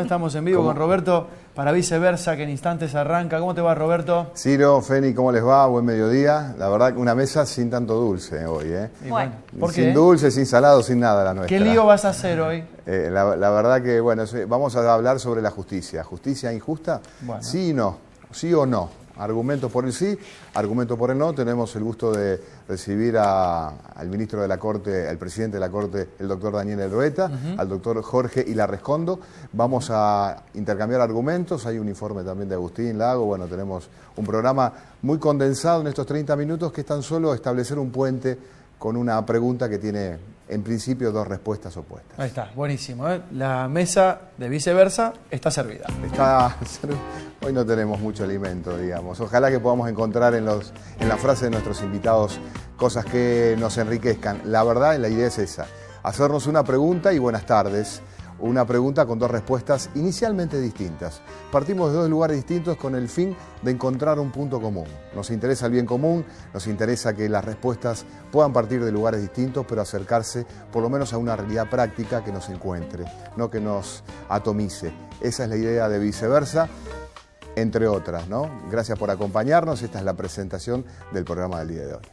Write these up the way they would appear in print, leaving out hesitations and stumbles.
Estamos en vivo con Roberto para Viceversa, que en instantes arranca. ¿Cómo te va, Roberto? Ciro, Feni, ¿cómo les va? Buen mediodía. La verdad que una mesa sin tanto dulce hoy, ¿eh? Bueno, ¿por qué? Sin dulce, sin salado, sin nada la nuestra. ¿Qué lío vas a hacer hoy? La verdad que, bueno, vamos a hablar sobre la justicia. ¿Justicia injusta? Bueno. Sí y no. Sí o no. Argumento por el sí, argumento por el no. Tenemos el gusto de recibir al ministro de la Corte, al presidente de la Corte, el doctor Daniel Erueta, al doctor Jorge Ilarrescondo. Vamos a intercambiar argumentos. Hay un informe también de Agustín Lago. Bueno, tenemos un programa muy condensado en estos 30 minutos que es tan solo establecer un puente con una pregunta que tiene, en principio, dos respuestas opuestas. Ahí está, buenísimo, ¿eh? La mesa de Viceversa está servida. Hoy no tenemos mucho alimento, digamos. Ojalá que podamos encontrar en la frase de nuestros invitados cosas que nos enriquezcan. La verdad, la idea es esa, hacernos una pregunta y buenas tardes. Una pregunta con dos respuestas inicialmente distintas. Partimos de dos lugares distintos con el fin de encontrar un punto común. Nos interesa el bien común, nos interesa que las respuestas puedan partir de lugares distintos, pero acercarse por lo menos a una realidad práctica que nos encuentre, no que nos atomice. Esa es la idea de Viceversa, entre otras, ¿no? Gracias por acompañarnos. Esta es la presentación del programa del día de hoy.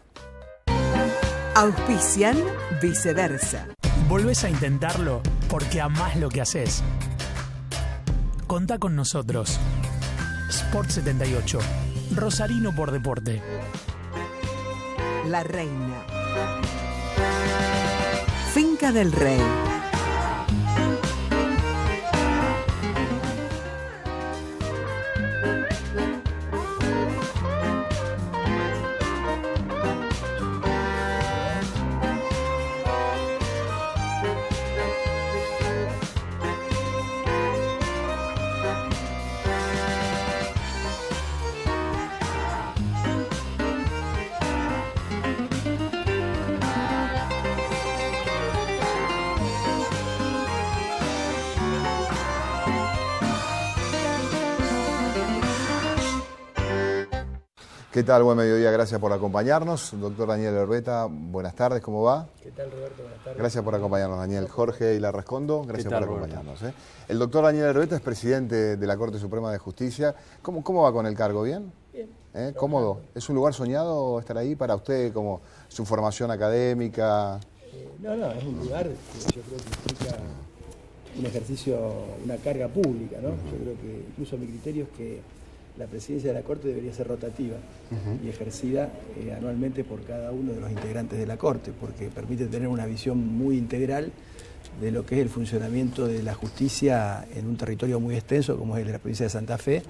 Auspician Viceversa. Volvés a intentarlo porque amás lo que haces. Contá con nosotros. Sport 78. Rosarino por deporte. La Reina. Finca del Rey. ¿Qué tal? Buen mediodía, gracias por acompañarnos. Doctor Daniel Erueta, buenas tardes, ¿cómo va? ¿Qué tal, Roberto? Buenas tardes. Gracias por acompañarnos, Daniel. Jorge Ilarrescondo, gracias por acompañarnos. Roberto? El doctor Daniel Erueta es presidente de la Corte Suprema de Justicia. ¿Cómo va con el cargo? ¿Bien? Bien. ¿Cómodo? ¿Es un lugar soñado estar ahí para usted, como su formación académica? No, es un lugar que yo creo que implica un ejercicio, una carga pública, ¿no? Yo creo que incluso mi criterio es que la presidencia de la Corte debería ser rotativa y ejercida anualmente por cada uno de los integrantes de la Corte, porque permite tener una visión muy integral de lo que es el funcionamiento de la justicia en un territorio muy extenso como es el de la provincia de Santa Fe,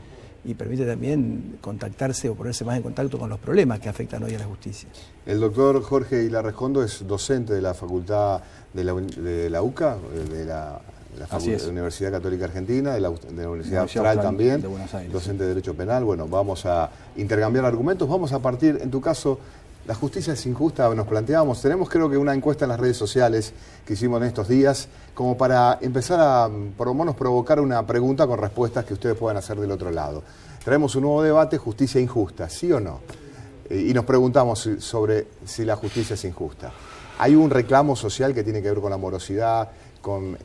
y permite también contactarse o ponerse más en contacto con los problemas que afectan hoy a la justicia. El doctor Jorge Ilarrescondo es docente de la Facultad de la UCA, de la Universidad Católica Argentina, de la Universidad Austral también, de Buenos Aires, docente de Derecho Penal. Bueno, vamos a intercambiar argumentos, vamos a partir, en tu caso, la justicia es injusta, nos planteábamos, tenemos creo que una encuesta en las redes sociales que hicimos en estos días, como para empezar a, por lo menos, provocar una pregunta con respuestas que ustedes puedan hacer del otro lado. Traemos un nuevo debate, justicia injusta, ¿sí o no? Y nos preguntamos sobre si la justicia es injusta. Hay un reclamo social que tiene que ver con la morosidad, con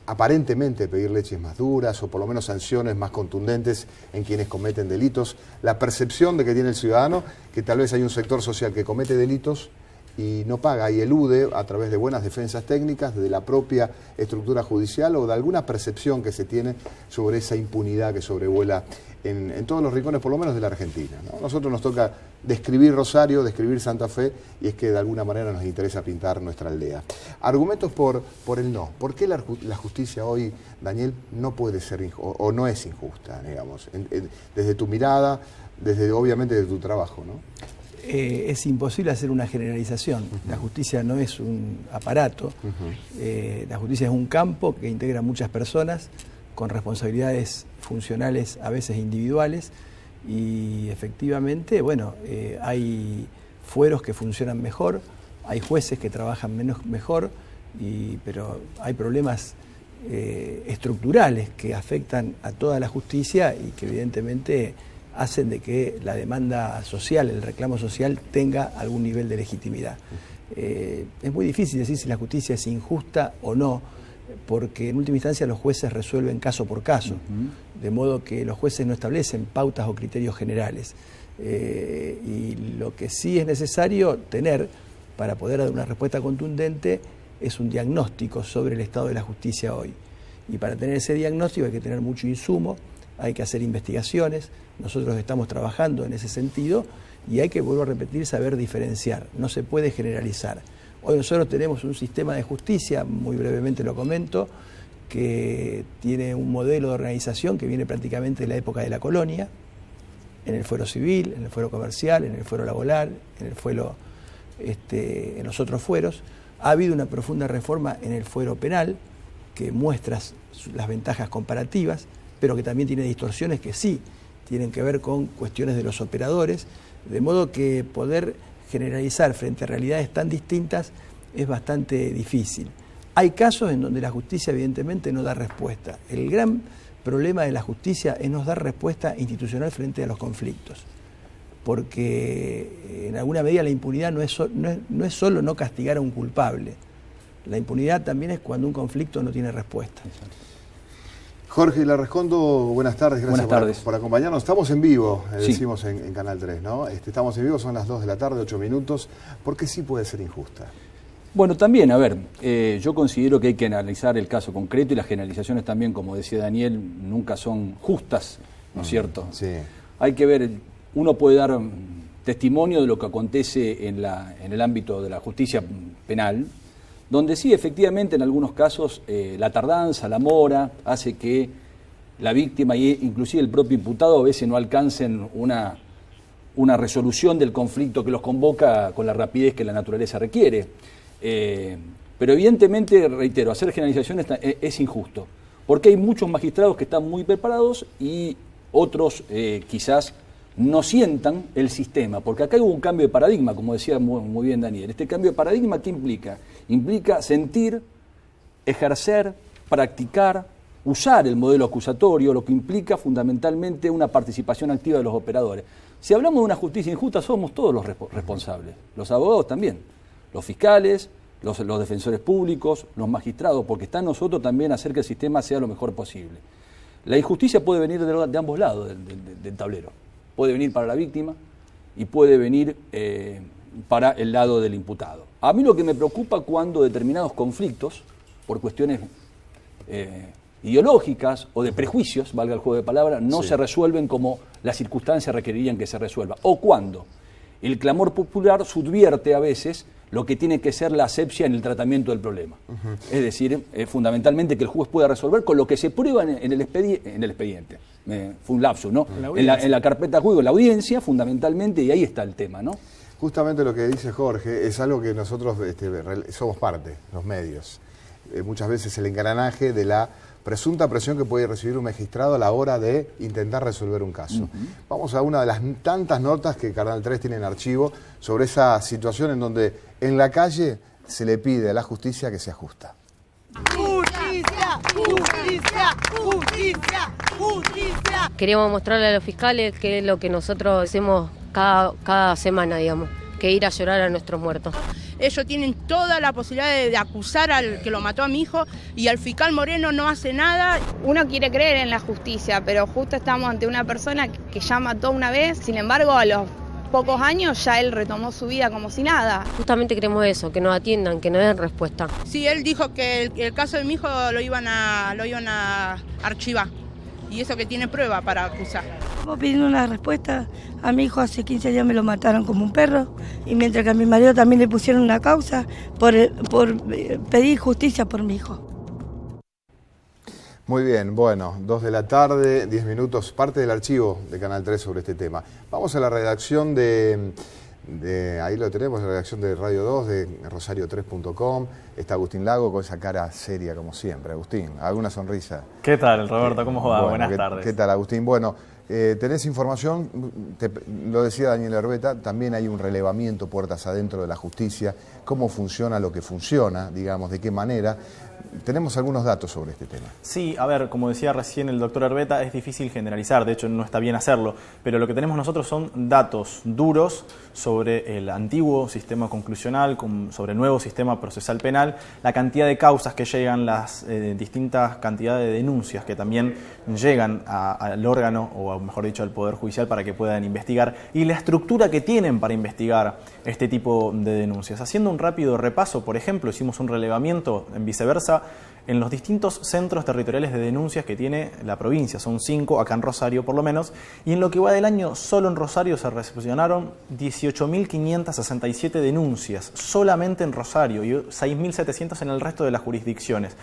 aparentemente pedir leyes más duras o por lo menos sanciones más contundentes en quienes cometen delitos. La percepción de que tiene el ciudadano que tal vez hay un sector social que comete delitos y no paga y elude a través de buenas defensas técnicas, de la propia estructura judicial o de alguna percepción que se tiene sobre esa impunidad que sobrevuela en todos los rincones, por lo menos de la Argentina, ¿no? Nosotros nos toca describir Rosario, describir Santa Fe, y es que de alguna manera nos interesa pintar nuestra aldea. Argumentos por el no. ¿Por qué la justicia hoy, Daniel, no puede ser o no es injusta, digamos? Desde tu mirada, obviamente de tu trabajo, ¿no? Es imposible hacer una generalización. La justicia no es un aparato. La justicia es un campo que integra muchas personas con responsabilidades funcionales a veces individuales y efectivamente, bueno, hay fueros que funcionan mejor, hay jueces que trabajan mejor, pero hay problemas estructurales que afectan a toda la justicia y que evidentemente hacen de que la demanda social, el reclamo social tenga algún nivel de legitimidad. Es muy difícil decir si la justicia es injusta o no. porque en última instancia los jueces resuelven caso por caso, de modo que los jueces no establecen pautas o criterios generales. Y lo que sí es necesario tener para poder dar una respuesta contundente es un diagnóstico sobre el estado de la justicia hoy. Y para tener ese diagnóstico hay que tener mucho insumo, hay que hacer investigaciones, nosotros estamos trabajando en ese sentido y hay que, vuelvo a repetir, saber diferenciar, no se puede generalizar. Hoy nosotros tenemos un sistema de justicia, muy brevemente lo comento, que tiene un modelo de organización que viene prácticamente de la época de la colonia, en el fuero civil, en el fuero comercial, en el fuero laboral, en los otros fueros. Ha habido una profunda reforma en el fuero penal que muestra las ventajas comparativas, pero que también tiene distorsiones que sí tienen que ver con cuestiones de los operadores, de modo que poder generalizar frente a realidades tan distintas es bastante difícil. Hay casos en donde la justicia evidentemente no da respuesta. El gran problema de la justicia es no dar respuesta institucional frente a los conflictos, porque en alguna medida la impunidad no es solo no castigar a un culpable, la impunidad también es cuando un conflicto no tiene respuesta. Jorge Larrescondo, buenas tardes, gracias por acompañarnos. Estamos en vivo, Sí. decimos en Canal 3, ¿no? Estamos en vivo, son las 2 de la tarde, 8 minutos. ¿Por qué sí puede ser injusta? Bueno, también, a ver, yo considero que hay que analizar el caso concreto y las generalizaciones también, como decía Daniel, nunca son justas, ¿no es cierto? Sí. Hay que ver, uno puede dar testimonio de lo que acontece en el ámbito de la justicia penal, donde sí, efectivamente, en algunos casos, la tardanza, la mora, hace que la víctima e inclusive el propio imputado a veces no alcancen una resolución del conflicto que los convoca con la rapidez que la naturaleza requiere. Pero evidentemente, reitero, hacer generalizaciones es injusto, porque hay muchos magistrados que están muy preparados y otros quizás no sientan el sistema, porque acá hubo un cambio de paradigma, como decía muy bien Daniel. Este cambio de paradigma, ¿qué implica? Implica sentir, ejercer, practicar, usar el modelo acusatorio, lo que implica fundamentalmente una participación activa de los operadores. Si hablamos de una justicia injusta, somos todos los responsables, los abogados también, los fiscales, los defensores públicos, los magistrados, porque está en nosotros también hacer que el sistema sea lo mejor posible. La injusticia puede venir de ambos lados del tablero. Puede venir para la víctima y puede venir para el lado del imputado. A mí lo que me preocupa cuando determinados conflictos, por cuestiones ideológicas o de prejuicios, valga el juego de palabras, no se resuelven como las circunstancias requerirían que se resuelva. O cuando el clamor popular subvierte a veces lo que tiene que ser la asepsia en el tratamiento del problema. Es decir, fundamentalmente que el juez pueda resolver con lo que se prueba en el expediente. Fue un lapsus, ¿no? En la carpeta de juego, la audiencia, fundamentalmente, y ahí está el tema, ¿no? Justamente lo que dice Jorge es algo que nosotros somos parte, los medios. Muchas veces el engranaje de la presunta presión que puede recibir un magistrado a la hora de intentar resolver un caso. Vamos a una de las tantas notas que Canal 3 tiene en archivo sobre esa situación en donde en la calle se le pide a la justicia que sea justa. ¡Justicia! ¡Justicia! ¡Justicia! ¡Justicia! Queríamos mostrarle a los fiscales que es lo que nosotros hacemos cada semana, digamos, que ir a llorar a nuestros muertos. Ellos tienen toda la posibilidad de acusar al que lo mató a mi hijo y al fiscal Moreno no hace nada. Uno quiere creer en la justicia, pero justo estamos ante una persona que ya mató una vez, sin embargo a los pocos años ya él retomó su vida como si nada. Justamente queremos eso, que nos atiendan, que nos den respuesta. Sí, él dijo que el caso de mi hijo lo iban a archivar y eso que tiene prueba para acusar. Estamos pidiendo una respuesta. A mi hijo hace 15 días me lo mataron como un perro y mientras que a mi marido también le pusieron una causa por pedir justicia por mi hijo. Muy bien, bueno, 2 de la tarde, 10 minutos, parte del archivo de Canal 3 sobre este tema. Vamos a la redacción ahí lo tenemos, la redacción de Radio 2, de rosario3.com. Está Agustín Lago con esa cara seria como siempre. Agustín, ¿alguna sonrisa? ¿Qué tal, Roberto? ¿Cómo va? Bueno, Buenas tardes. ¿Qué tal, Agustín? Bueno, tenés información, lo decía Daniel Herbeta, también hay un relevamiento puertas adentro de la justicia, cómo funciona lo que funciona, digamos, de qué manera. tenemos algunos datos sobre este tema. Sí, a ver, como decía recién el doctor Herbeta, es difícil generalizar, de hecho no está bien hacerlo, pero lo que tenemos nosotros son datos duros sobre el antiguo sistema conclusional, sobre el nuevo sistema procesal penal, la cantidad de causas que llegan, las distintas cantidades de denuncias que también llegan al órgano, o mejor dicho al Poder Judicial, para que puedan investigar, y la estructura que tienen para investigar este tipo de denuncias. Haciendo un rápido repaso, por ejemplo, hicimos un relevamiento en Viceversa en los distintos centros territoriales de denuncias que tiene la provincia, son 5 acá en Rosario por lo menos, y en lo que va del año solo en Rosario se recepcionaron 18.567 denuncias, solamente en Rosario, y 6.700 en el resto de las jurisdicciones.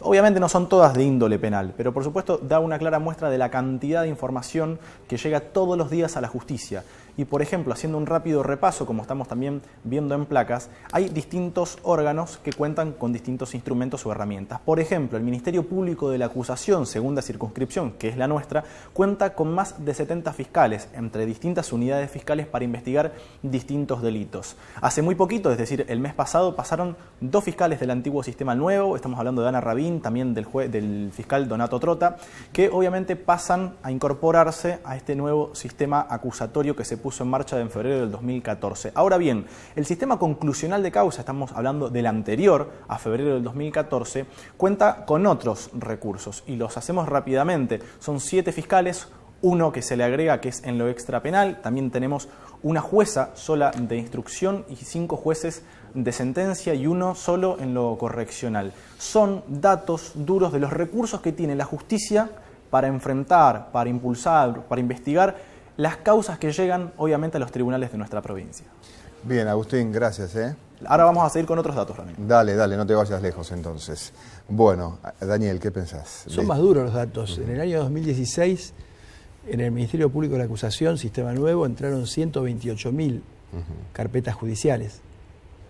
Obviamente no son todas de índole penal, pero por supuesto da una clara muestra de la cantidad de información que llega todos los días a la justicia. Y por ejemplo, haciendo un rápido repaso, como estamos también viendo en placas, hay distintos órganos que cuentan con distintos instrumentos o herramientas. Por ejemplo, el Ministerio Público de la Acusación, segunda circunscripción, que es la nuestra, cuenta con más de 70 fiscales, entre distintas unidades fiscales para investigar distintos delitos. Hace muy poquito, es decir, el mes pasado, pasaron 2 fiscales del antiguo sistema al nuevo, estamos hablando de Ana Rabín, también del fiscal Donato Trota, que obviamente pasan a incorporarse a este nuevo sistema acusatorio que se puso en marcha en febrero del 2014. Ahora bien, el sistema conclusional de causa, estamos hablando del anterior a febrero del 2014, cuenta con otros recursos y los hacemos rápidamente. Son 7 fiscales, uno que se le agrega que es en lo extrapenal, también tenemos una jueza sola de instrucción y 5 jueces de sentencia y 1 solo en lo correccional. Son datos duros de los recursos que tiene la justicia para enfrentar, para impulsar, para investigar las causas que llegan obviamente a los tribunales de nuestra provincia. Bien, Agustín, gracias. Ahora vamos a seguir con otros datos también. Dale, no te vayas lejos entonces. Bueno, Daniel, ¿qué pensás? Son más duros los datos. En el año 2016, en el Ministerio Público de la Acusación, Sistema Nuevo, entraron 128.000 carpetas judiciales.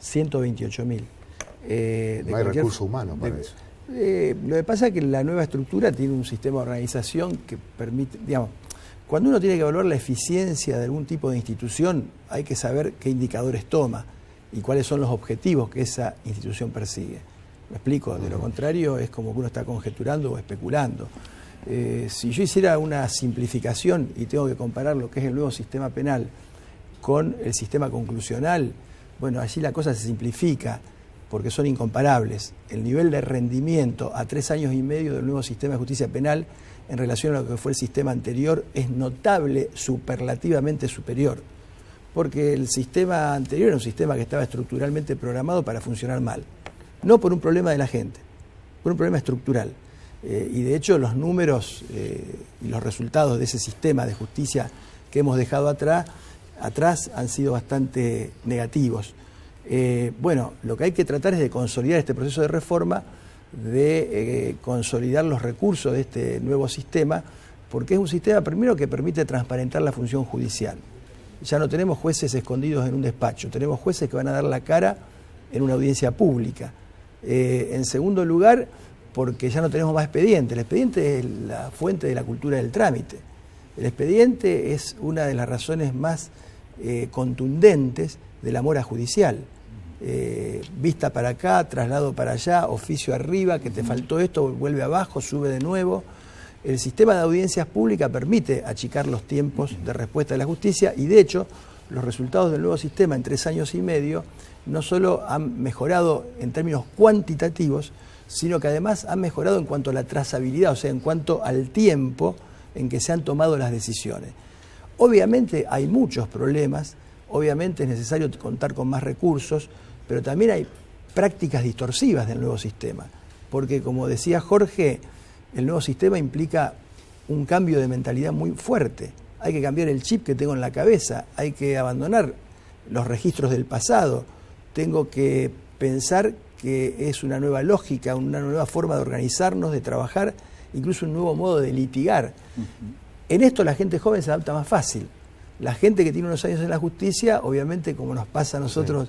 128.000. No hay recurso humano para eso. Lo que pasa es que la nueva estructura tiene un sistema de organización que permite, digamos, cuando uno tiene que evaluar la eficiencia de algún tipo de institución, hay que saber qué indicadores toma y cuáles son los objetivos que esa institución persigue. ¿Me explico? De lo contrario, es como que uno está conjeturando o especulando. Si yo hiciera una simplificación y tengo que comparar lo que es el nuevo sistema penal con el sistema conclusional, bueno, allí la cosa se simplifica porque son incomparables. El nivel de rendimiento a 3 años y medio del nuevo sistema de justicia penal en relación a lo que fue el sistema anterior es notable, superlativamente superior, porque el sistema anterior era un sistema que estaba estructuralmente programado para funcionar mal, no por un problema de la gente, por un problema estructural. Y de hecho los números y los resultados de ese sistema de justicia que hemos dejado atrás han sido bastante negativos. Bueno, lo que hay que tratar es de consolidar este proceso de reforma, de consolidar los recursos de este nuevo sistema, porque es un sistema primero que permite transparentar la función judicial. Ya no tenemos jueces escondidos en un despacho, tenemos jueces que van a dar la cara en una audiencia pública. En segundo lugar, porque ya no tenemos más expediente. El expediente es la fuente de la cultura del trámite. El expediente es una de las razones más contundentes de la mora judicial. Vista para acá, traslado para allá, oficio arriba, que te faltó esto, vuelve abajo, sube de nuevo. El sistema de audiencias públicas permite achicar los tiempos de respuesta de la justicia y de hecho los resultados del nuevo sistema en 3 años y medio no solo han mejorado en términos cuantitativos, sino que además han mejorado en cuanto a la trazabilidad, o sea, en cuanto al tiempo en que se han tomado las decisiones. Obviamente hay muchos problemas, obviamente es necesario contar con más recursos, pero también hay prácticas distorsivas del nuevo sistema, porque como decía Jorge, el nuevo sistema implica un cambio de mentalidad muy fuerte. Hay que cambiar el chip que tengo en la cabeza, hay que abandonar los registros del pasado, tengo que pensar que es una nueva lógica, una nueva forma de organizarnos, de trabajar, incluso un nuevo modo de litigar. En esto la gente joven se adapta más fácil. La gente que tiene unos años en la justicia, obviamente, como nos pasa a nosotros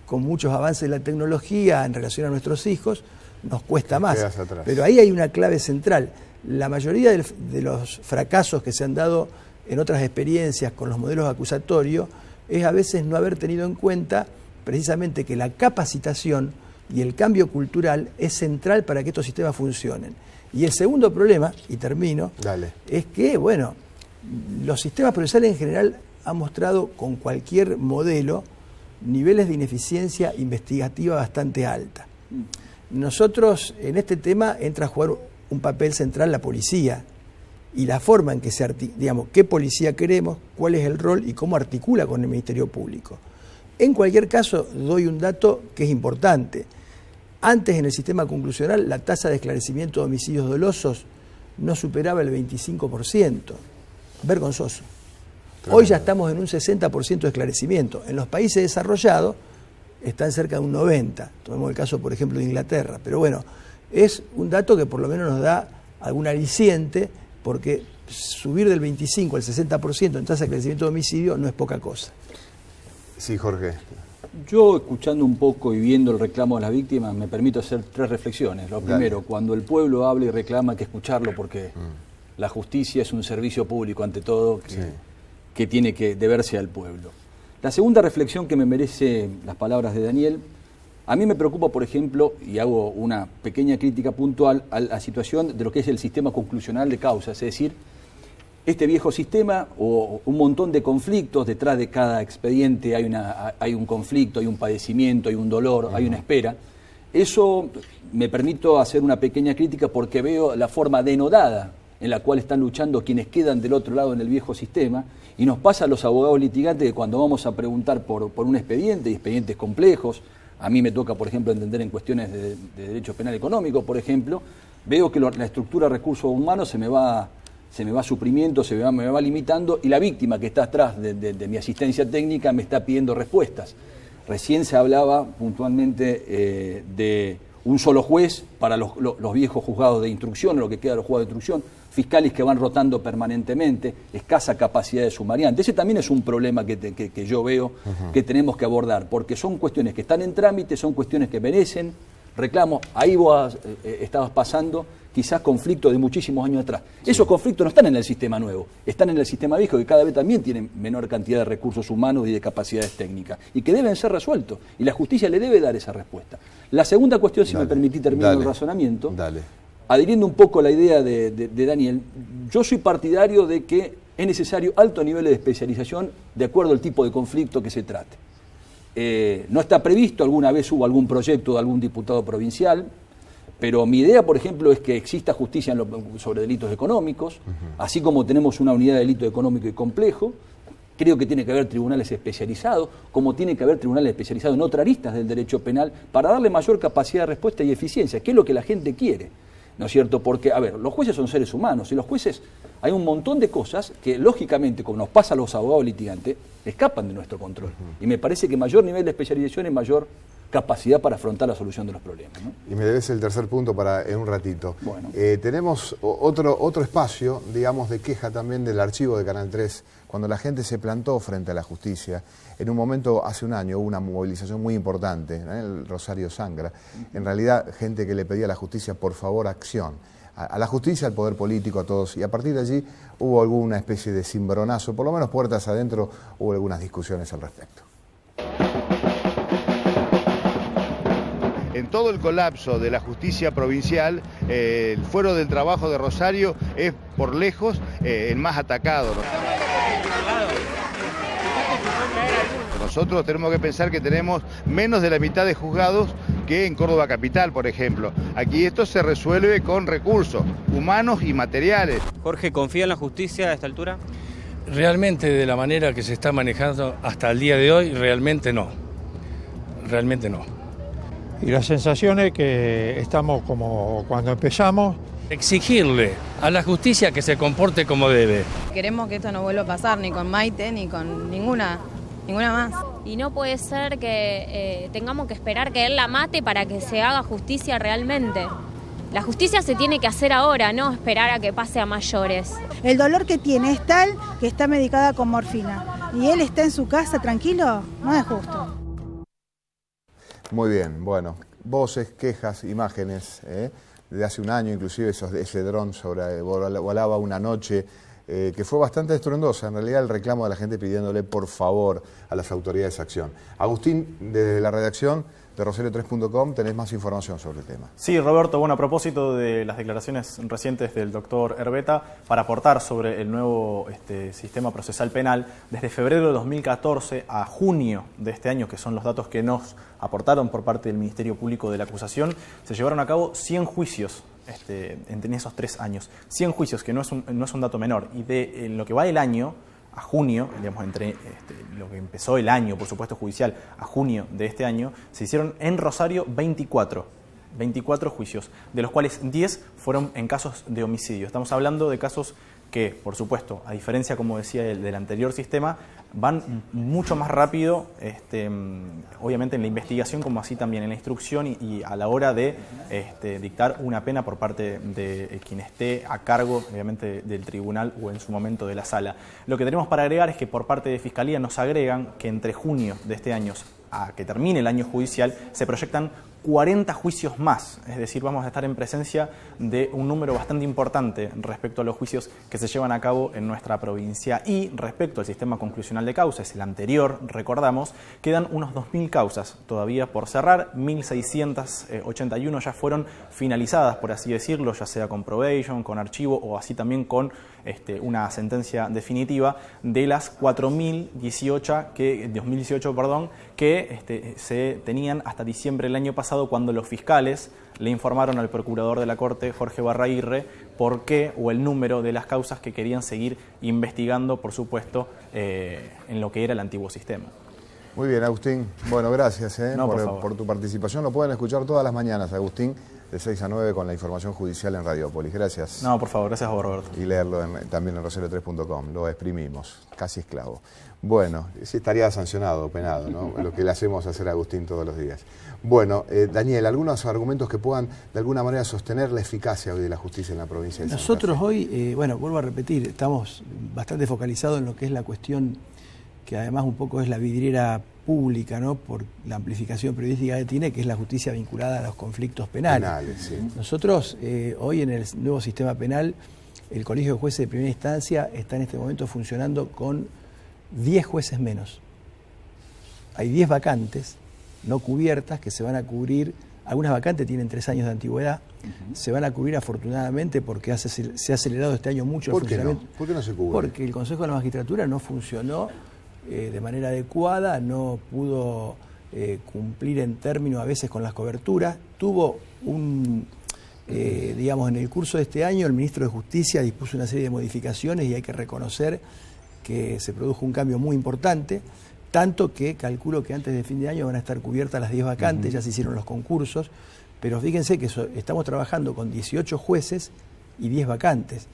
con muchos avances de la tecnología en relación a nuestros hijos, nos cuesta más. Pero ahí hay una clave central. La mayoría de los fracasos que se han dado en otras experiencias con los modelos acusatorios es a veces no haber tenido en cuenta precisamente que la capacitación Y el cambio cultural es central para que estos sistemas funcionen. Y el segundo problema, y termino, es que, bueno, los sistemas procesales en general han mostrado con cualquier modelo niveles de ineficiencia investigativa bastante alta. Nosotros, en este tema, entra a jugar un papel central la policía y la forma en que digamos, qué policía queremos, cuál es el rol y cómo articula con el Ministerio Público. En cualquier caso, doy un dato que es importante. Antes, en el sistema conclusional, la tasa de esclarecimiento de homicidios dolosos no superaba el 25%. Vergonzoso. Hoy ya estamos en un 60% de esclarecimiento. En los países desarrollados están cerca de un 90%. Tomemos el caso, por ejemplo, de Inglaterra. Pero bueno, es un dato que por lo menos nos da algún aliciente, porque subir del 25 al 60% en tasa de esclarecimiento de homicidio no es poca cosa. Sí, Jorge. Yo, escuchando un poco y viendo el reclamo de las víctimas, me permito hacer 3 reflexiones. Lo primero, cuando el pueblo habla y reclama, hay que escucharlo, porque la justicia es un servicio público ante todo que tiene que deberse al pueblo. La segunda reflexión que me merece las palabras de Daniel, a mí me preocupa, por ejemplo, y hago una pequeña crítica puntual a la situación de lo que es el sistema conclusional de causas, es decir, este viejo sistema o un montón de conflictos, detrás de cada expediente hay un conflicto, hay un padecimiento, hay un dolor, hay una espera. Eso me permito hacer una pequeña crítica porque veo la forma denodada en la cual están luchando quienes quedan del otro lado en el viejo sistema, y nos pasa a los abogados litigantes que cuando vamos a preguntar por un expediente, y expedientes complejos, a mí me toca, por ejemplo, entender en cuestiones de derecho penal económico, por ejemplo, veo que la estructura de recursos humanos se me va suprimiendo, me va limitando, y la víctima que está atrás de mi asistencia técnica me está pidiendo respuestas. Recién se hablaba puntualmente de un solo juez para los viejos juzgados de instrucción, lo que queda de los juzgados de instrucción, fiscales que van rotando permanentemente, escasa capacidad de sumariante. Ese también es un problema que yo veo que tenemos que abordar, porque son cuestiones que están en trámite, son cuestiones que merecen reclamos. Ahí vos estabas pasando quizás conflictos de muchísimos años atrás. Esos conflictos no están en el sistema nuevo, están en el sistema viejo, que cada vez también tiene menor cantidad de recursos humanos y de capacidades técnicas, y que deben ser resueltos, y la justicia le debe dar esa respuesta. La segunda cuestión, si me permitís, termino el razonamiento, adhiriendo un poco a la idea de Daniel, yo soy partidario de que es necesario alto nivel de especialización de acuerdo al tipo de conflicto que se trate. No está previsto, alguna vez hubo algún proyecto de algún diputado provincial, pero mi idea, por ejemplo, es que exista justicia sobre delitos económicos, así como tenemos una unidad de delito económico y complejo. Creo que tiene que haber tribunales especializados, como tiene que haber tribunales especializados en otras aristas del derecho penal, para darle mayor capacidad de respuesta y eficiencia, que es lo que la gente quiere, ¿no es cierto? Porque, a ver, los jueces son seres humanos, y los jueces, hay un montón de cosas que, lógicamente, como nos pasa a los abogados litigantes, escapan de nuestro control. Y me parece que mayor nivel de especialización es mayor capacidad para afrontar la solución de los problemas, ¿no? Y me debes el tercer punto para en un ratito. Bueno. Tenemos otro espacio, digamos, de queja también del archivo de Canal 3, cuando la gente se plantó frente a la justicia. En un momento, hace un año, hubo una movilización muy importante, el Rosario sangra. En realidad, gente que le pedía a la justicia, por favor, acción. A la justicia, al poder político, a todos. Y a partir de allí hubo alguna especie de cimbronazo, por lo menos puertas adentro, hubo algunas discusiones al respecto. En todo el colapso de la justicia provincial, el Fuero del Trabajo de Rosario es por lejos el más atacado. Nosotros tenemos que pensar que tenemos menos de la mitad de juzgados que en Córdoba Capital, por ejemplo. Aquí esto se resuelve con recursos humanos y materiales. Jorge, ¿confía en la justicia a esta altura? Realmente, de la manera que se está manejando hasta el día de hoy, realmente no. Realmente no. Y la sensación es que estamos como cuando empezamos. Exigirle a la justicia que se comporte como debe. Queremos que esto no vuelva a pasar, ni con Maite, ni con ninguna más. Y no puede ser que tengamos que esperar que él la mate para que se haga justicia realmente. La justicia se tiene que hacer ahora, no esperar a que pase a mayores. El dolor que tiene es tal que está medicada con morfina. Y él está en su casa tranquilo, no es justo. Muy bien, bueno, voces, quejas, imágenes, de hace un año inclusive ese dron volaba una noche, que fue bastante estruendosa, en realidad el reclamo de la gente pidiéndole por favor a las autoridades acción. Agustín, desde la redacción, de Rosario3.com tenés más información sobre el tema. Sí, Roberto, bueno, a propósito de las declaraciones recientes del doctor Herbeta, para aportar sobre el nuevo sistema procesal penal, desde febrero de 2014 a junio de este año, que son los datos que nos aportaron por parte del Ministerio Público de la acusación, se llevaron a cabo 100 juicios en esos 3 años. 100 juicios, que no es un dato menor. Y de en lo que va del año a junio, digamos, entre lo que empezó el año, por supuesto, judicial, a junio de este año, se hicieron en Rosario 24 juicios, de los cuales 10 fueron en casos de homicidio. Estamos hablando de casos que, por supuesto, a diferencia, como decía, del anterior sistema, van mucho más rápido, obviamente en la investigación, como así también en la instrucción y a la hora de dictar una pena por parte de quien esté a cargo, obviamente, del tribunal o en su momento de la sala. Lo que tenemos para agregar es que por parte de Fiscalía nos agregan que entre junio de este año a que termine el año judicial se proyectan 40 juicios más, es decir, vamos a estar en presencia de un número bastante importante respecto a los juicios que se llevan a cabo en nuestra provincia. Y respecto al sistema conclusional de causas, el anterior, recordamos, quedan unos 2.000 causas todavía por cerrar, 1.681 ya fueron finalizadas, por así decirlo, ya sea con probation, con archivo o así también con una sentencia definitiva, de las 4.018 que se tenían hasta diciembre del año pasado, cuando los fiscales le informaron al procurador de la Corte, Jorge Barraguirre, por qué o el número de las causas que querían seguir investigando, por supuesto, en lo que era el antiguo sistema. Muy bien, Agustín. Bueno, gracias por tu participación. Lo pueden escuchar todas las mañanas, Agustín, de 6 a 9 con la información judicial en Radiópolis. Gracias. No, por favor, gracias a vos, Roberto. Y leerlo también en Rosario3.com. Lo exprimimos, casi esclavo. Bueno, sí estaría sancionado, penado, ¿no? Lo que le hacemos hacer a Agustín todos los días. Bueno, Daniel, algunos argumentos que puedan de alguna manera sostener la eficacia hoy de la justicia en la provincia de Santa Fe. Nosotros hoy, vuelvo a repetir, estamos bastante focalizados en lo que es la cuestión que además un poco es la vidriera pública, ¿no? Por la amplificación periodística que tiene, que es la justicia vinculada a los conflictos penales. Sí. Nosotros hoy en el nuevo sistema penal, el Colegio de Jueces de Primera Instancia está en este momento funcionando con 10 jueces menos. Hay 10 vacantes no cubiertas que se van a cubrir. Algunas vacantes tienen 3 años de antigüedad, se van a cubrir afortunadamente porque se ha acelerado este año mucho el funcionamiento. ¿Por qué no se cubre? Porque el Consejo de la Magistratura no funcionó de manera adecuada, no pudo cumplir en términos a veces con las coberturas. Tuvo digamos, en el curso de este año el ministro de Justicia dispuso una serie de modificaciones y hay que reconocer que se produjo un cambio muy importante, tanto que calculo que antes de fin de año van a estar cubiertas las 10 vacantes, ya se hicieron los concursos, pero fíjense que estamos trabajando con 18 jueces y 10 vacantes.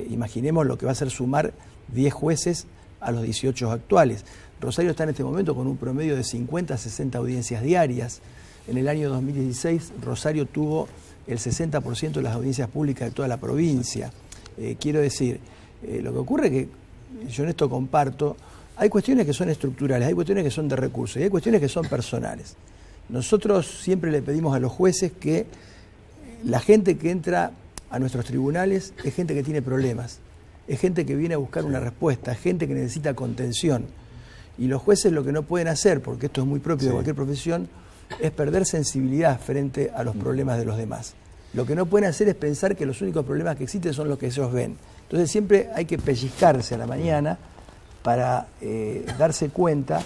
Imaginemos lo que va a ser sumar 10 jueces a los 18 actuales. Rosario está en este momento con un promedio de 50 a 60 audiencias diarias. En el año 2016 Rosario tuvo el 60% de las audiencias públicas de toda la provincia. Quiero decir, lo que ocurre es que yo en esto comparto, hay cuestiones que son estructurales, hay cuestiones que son de recursos y hay cuestiones que son personales. Nosotros siempre le pedimos a los jueces que la gente que entra a nuestros tribunales es gente que tiene problemas, es gente que viene a buscar una respuesta, es gente que necesita contención. Y los jueces lo que no pueden hacer, porque esto es muy propio de cualquier profesión, es perder sensibilidad frente a los problemas de los demás. Lo que no pueden hacer es pensar que los únicos problemas que existen son los que ellos ven. Entonces siempre hay que pellizcarse a la mañana para darse cuenta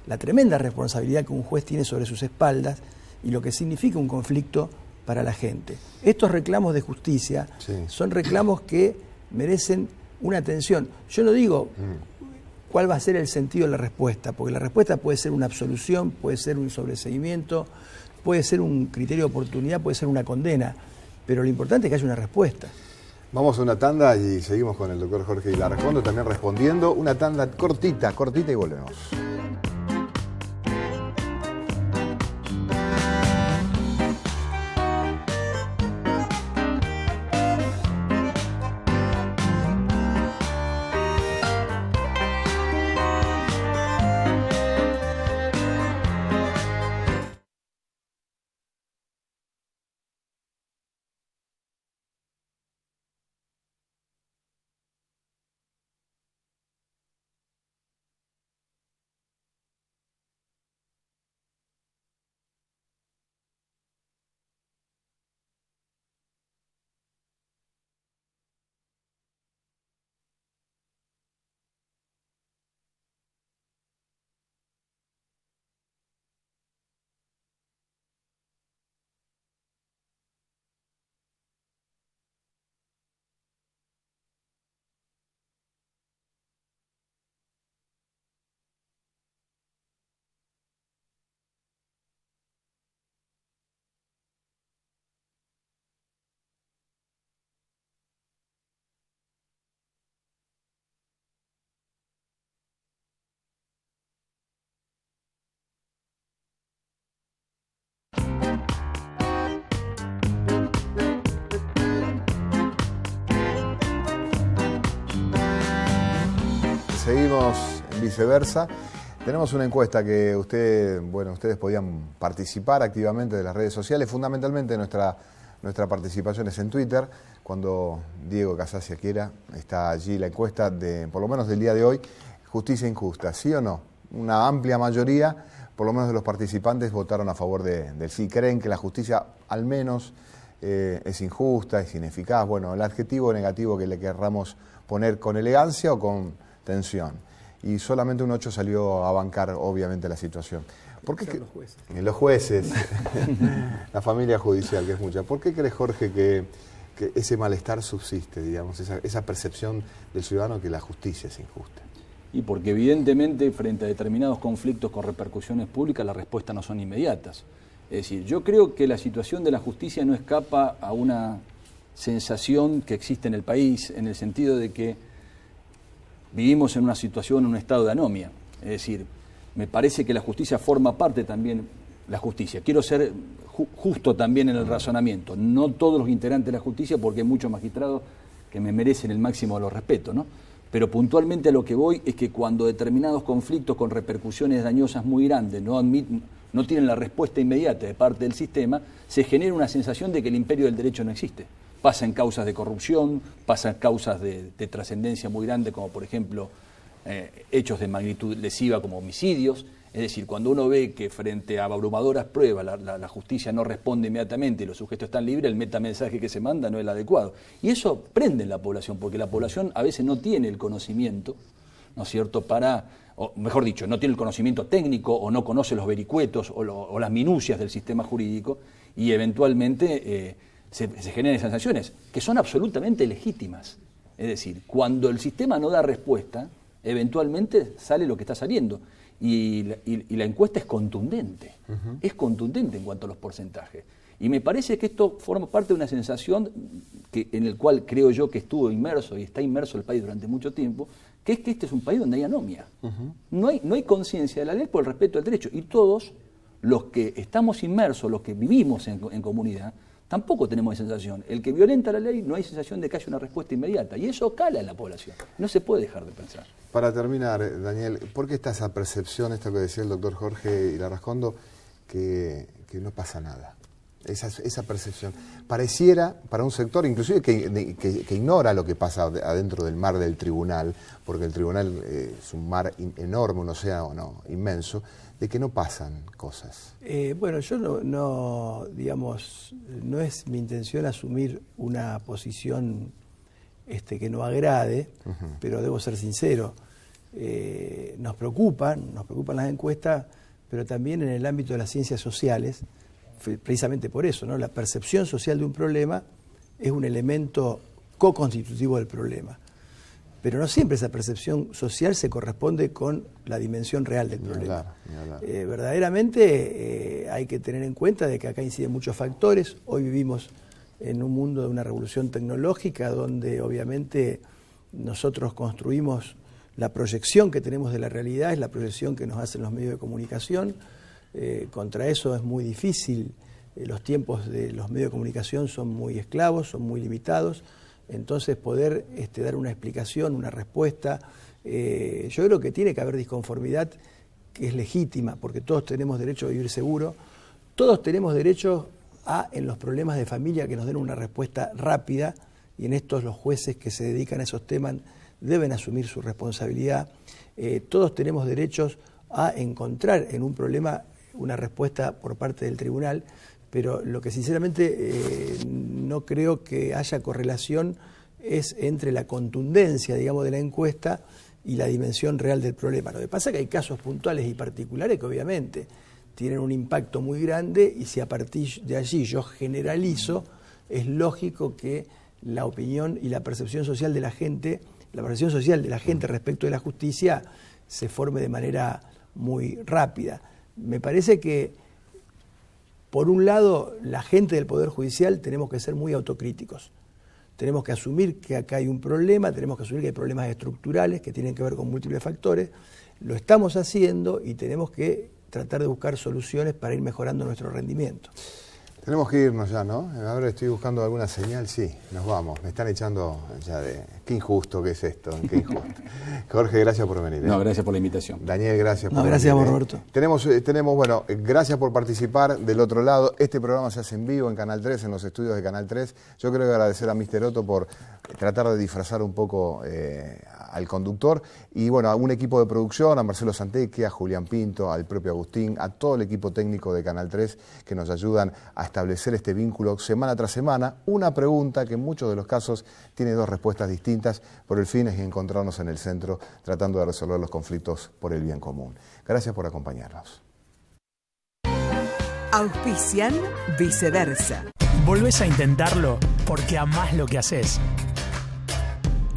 la tremenda responsabilidad que un juez tiene sobre sus espaldas y lo que significa un conflicto para la gente. Estos reclamos de justicia son reclamos que merecen una atención. Yo no digo cuál va a ser el sentido de la respuesta, porque la respuesta puede ser una absolución, puede ser un sobreseimiento, puede ser un criterio de oportunidad, puede ser una condena, pero lo importante es que haya una respuesta. Vamos a una tanda y seguimos con el doctor Jorge Ilarracondo también respondiendo. Una tanda cortita y volvemos. Seguimos en Viceversa. Tenemos una encuesta que ustedes podían participar activamente de las redes sociales. Fundamentalmente nuestra participación es en Twitter. Cuando Diego Casasia quiera, está allí la encuesta, por lo menos del día de hoy, justicia injusta, ¿sí o no? Una amplia mayoría, por lo menos de los participantes, votaron a favor del sí. Creen que la justicia al menos es injusta, es ineficaz. Bueno, el adjetivo negativo que le querramos poner con elegancia o con tensión. Y solamente un 8 salió a bancar, obviamente, la situación. ¿Por qué los jueces? Los jueces, la familia judicial, que es mucha. ¿Por qué crees, Jorge, que ese malestar subsiste, digamos, esa percepción del ciudadano que la justicia es injusta? Y porque evidentemente frente a determinados conflictos con repercusiones públicas las respuestas no son inmediatas. Es decir, yo creo que la situación de la justicia no escapa a una sensación que existe en el país, en el sentido de que vivimos en una situación, en un estado de anomia. Es decir, me parece que la justicia forma parte también, la justicia. Quiero ser justo también en el razonamiento. No todos los integrantes de la justicia, porque hay muchos magistrados que me merecen el máximo de los respetos, ¿no? Pero puntualmente a lo que voy es que cuando determinados conflictos con repercusiones dañosas muy grandes no tienen la respuesta inmediata de parte del sistema, se genera una sensación de que el imperio del derecho no existe. Pasa en causas de corrupción, pasa en causas de trascendencia muy grande, como por ejemplo hechos de magnitud lesiva como homicidios. Es decir, cuando uno ve que frente a abrumadoras pruebas la justicia no responde inmediatamente y los sujetos están libres, el metamensaje que se manda no es el adecuado. Y eso prende en la población, porque la población a veces no tiene el conocimiento, ¿no es cierto?, o mejor dicho, no tiene el conocimiento técnico o no conoce los vericuetos o las minucias del sistema jurídico y eventualmente se generan sensaciones que son absolutamente legítimas. Es decir, cuando el sistema no da respuesta, eventualmente sale lo que está saliendo. Y la encuesta es contundente, en cuanto a los porcentajes. Y me parece que esto forma parte de una sensación en el cual creo yo que estuvo inmerso y está inmerso el país durante mucho tiempo, que es que este es un país donde hay anomia. No hay conciencia de la ley por el respeto al derecho. Y todos los que estamos inmersos, los que vivimos en comunidad, tampoco tenemos esa sensación. El que violenta la ley no hay sensación de que haya una respuesta inmediata. Y eso cala en la población. No se puede dejar de pensar. Para terminar, Daniel, ¿por qué está esa percepción, esto que decía el doctor Jorge Larrascondo, que no pasa nada? Esa percepción. Pareciera, para un sector, inclusive que ignora lo que pasa adentro del mar del tribunal, porque el tribunal es un mar enorme, un océano inmenso, de que no pasan cosas. Bueno, yo no es mi intención asumir una posición que no agrade, pero debo ser sincero. Nos preocupan las encuestas, pero también en el ámbito de las ciencias sociales, precisamente por eso, ¿no? La percepción social de un problema es un elemento co-constitutivo del problema. Pero no siempre esa percepción social se corresponde con la dimensión real del problema. Verdaderamente hay que tener en cuenta de que acá inciden muchos factores. Hoy vivimos en un mundo de una revolución tecnológica donde obviamente nosotros construimos la proyección que tenemos de la realidad, es la proyección que nos hacen los medios de comunicación. Contra eso es muy difícil. Los tiempos de los medios de comunicación son muy esclavos, son muy limitados. Entonces poder dar una explicación, una respuesta, yo creo que tiene que haber disconformidad que es legítima, porque todos tenemos derecho a vivir seguro, todos tenemos derecho en los problemas de familia, que nos den una respuesta rápida, y en estos los jueces que se dedican a esos temas deben asumir su responsabilidad. Todos tenemos derechos a encontrar en un problema una respuesta por parte del tribunal, pero lo que sinceramente no creo que haya correlación es entre la contundencia, digamos, de la encuesta y la dimensión real del problema. Lo que pasa es que hay casos puntuales y particulares que obviamente tienen un impacto muy grande, y si a partir de allí yo generalizo, es lógico que la opinión y la percepción social de la gente, respecto de la justicia se forme de manera muy rápida. Me parece que por un lado, la gente del Poder Judicial tenemos que ser muy autocríticos. Tenemos que asumir que acá hay un problema, tenemos que asumir que hay problemas estructurales que tienen que ver con múltiples factores. Lo estamos haciendo y tenemos que tratar de buscar soluciones para ir mejorando nuestro rendimiento. Tenemos que irnos ya, ¿no? A ver, estoy buscando alguna señal. Sí, nos vamos. Me están echando ya de... Qué injusto que es esto, qué injusto. Jorge, gracias por venir. No, gracias por la invitación. Daniel, gracias por venir. Gracias a vos, Roberto. Tenemos, bueno, gracias por participar del otro lado. Este programa se hace en vivo en Canal 3, en los estudios de Canal 3. Yo creo que agradecer a Mr. Otto por tratar de disfrazar un poco al conductor. Y bueno, a un equipo de producción, a Marcelo Santeque, a Julián Pinto, al propio Agustín, a todo el equipo técnico de Canal 3 que nos ayudan a establecer este vínculo semana tras semana. Una pregunta que en muchos de los casos tiene dos respuestas distintas, pero el fin es encontrarnos en el centro tratando de resolver los conflictos por el bien común. Gracias por acompañarnos. Auspician Viceversa. Volvés a intentarlo porque amás lo que haces.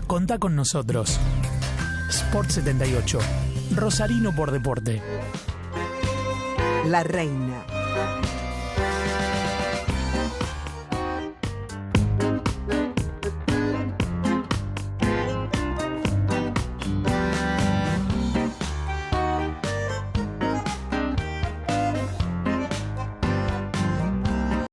Contá con nosotros. Sport 78. Rosarino por deporte. La Reina.